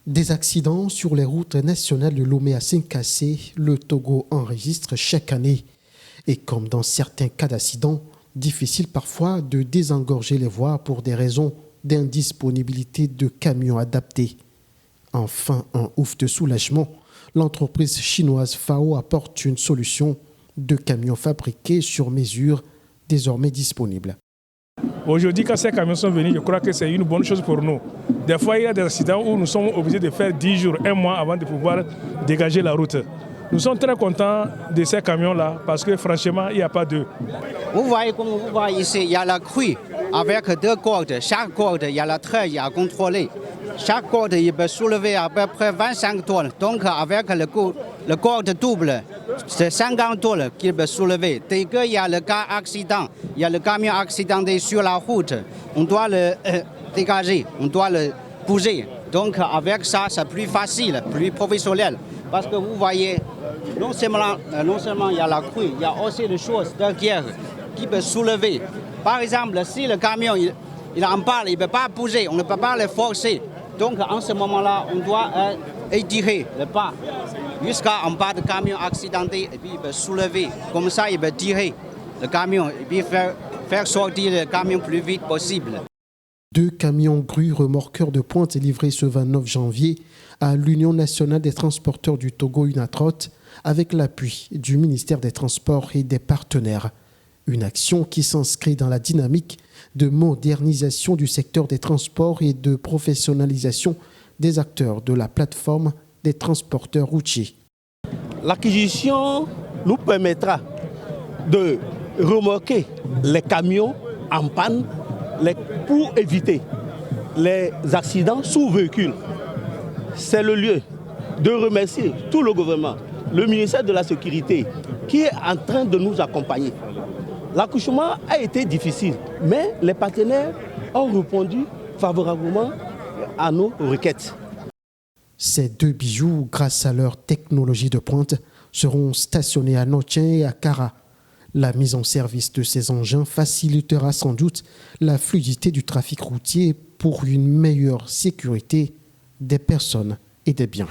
Des accidents sur les routes nationales de Lomé à Sénkassé, le Togo enregistre chaque année. Et comme dans certains cas d'accident, difficile parfois de désengorger les voies pour des raisons d'indisponibilité de camions adaptés. Enfin, un ouf de soulagement, l'entreprise chinoise FAO apporte une solution de camions fabriqués sur mesure, désormais disponibles. Aujourd'hui, quand ces camions sont venus, je crois que c'est une bonne chose pour nous. Des fois, il y a des accidents où nous sommes obligés de faire 10 jours, 1 mois avant de pouvoir dégager la route. Nous sommes très contents de ces camions-là parce que franchement, il n'y a pas d'eux. Vous voyez, comme vous voyez ici, il y a la crue avec 2 cordes. Chaque corde, il y a la treuille à contrôler. Chaque corde, il peut soulever à peu près 25 tonnes. Donc, avec le corde double, c'est 50 tonnes qu'il peut soulever. Dès qu'il y a le cas accident, il y a le camion accidenté sur la route, on doit le dégager, on doit le bouger. Donc, avec ça, c'est plus facile, plus professionnel. Parce que vous voyez, non seulement il y a la crue, il y a aussi des choses derrière qui peuvent soulever. Par exemple, si le camion il en parle, il ne peut pas bouger, on ne peut pas le forcer. Donc en ce moment-là, on doit étirer le pas jusqu'en bas du camion accidenté et puis il peut soulever. Comme ça, il peut tirer le camion et puis faire sortir le camion le plus vite possible. 2 camions grues remorqueurs de pointe livrés ce 29 janvier à l'Union nationale des transporteurs du Togo, UNATROT, avec l'appui du ministère des Transports et des partenaires. Une action qui s'inscrit dans la dynamique de modernisation du secteur des transports et de professionnalisation des acteurs de la plateforme des transporteurs routiers. L'acquisition nous permettra de remorquer les camions en panne pour éviter les accidents sous véhicule. C'est le lieu de remercier tout le gouvernement, le ministère de la Sécurité qui est en train de nous accompagner. L'accouchement a été difficile, mais les partenaires ont répondu favorablement à nos requêtes. Ces 2 bijoux, grâce à leur technologie de pointe, seront stationnés à Notien et à Kara. La mise en service de ces engins facilitera sans doute la fluidité du trafic routier pour une meilleure sécurité des personnes et des biens.